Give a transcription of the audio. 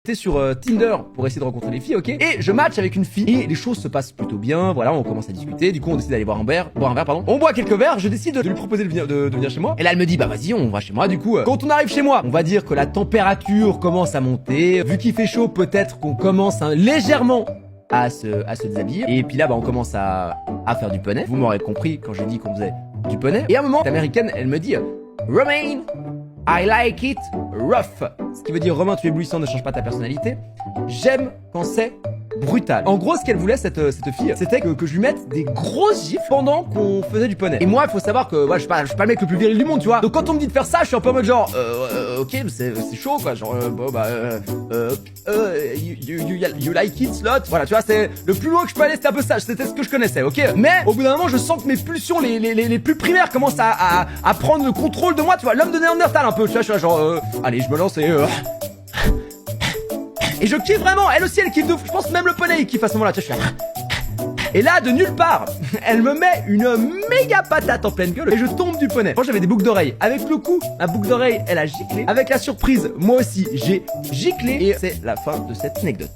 J'étais sur Tinder pour essayer de rencontrer les filles, ok. Et je match avec une fille et les choses se passent plutôt bien. Voilà, on commence à discuter. Du coup, on décide d'aller boire un verre, pardon. On boit quelques verres. Je décide de lui proposer de venir chez moi. Et là, elle me dit, bah vas-y, on va chez moi. Du coup, quand on arrive chez moi, on va dire que la température commence à monter. Vu qu'il fait chaud, peut-être qu'on commence légèrement à se déshabiller. Et puis là, bah on commence à faire du poney. Vous m'aurez compris quand j'ai dit qu'on faisait du poney. Et à un moment, l'américaine, elle me dit, Romain, I like it rough. Ce qui veut dire, Romain, tu es éblouissant, ne change pas ta personnalité. J'aime quand c'est brutal. En gros, ce qu'elle voulait, cette fille, c'était que je lui mette des grosses gifles pendant qu'on faisait du poney. Et moi, il faut savoir que je suis pas le mec le plus viril du monde, tu vois. Donc quand on me dit de faire ça, je suis un peu en mode genre, ok, c'est chaud, quoi. Genre, you like it, slot. Voilà, tu vois, c'est le plus loin que je peux aller, c'était un peu ça. C'était ce que je connaissais, ok. Mais au bout d'un moment, je sens que mes pulsions, les plus primaires, commencent à prendre le contrôle de moi, tu vois. L'homme de Néandertal, un peu. Tu vois, je suis là, genre, allez, je me lance et je kiffe vraiment, elle aussi elle kiffe de fou. Je pense même le poney il kiffe à ce moment-là, tu vois, je suis là. Et là, de nulle part, elle me met une méga patate en pleine gueule et je tombe du poney. Moi j'avais des boucles d'oreilles. Avec le coup, ma boucle d'oreille, elle a giclé. Avec la surprise, moi aussi, j'ai giclé. Et c'est la fin de cette anecdote.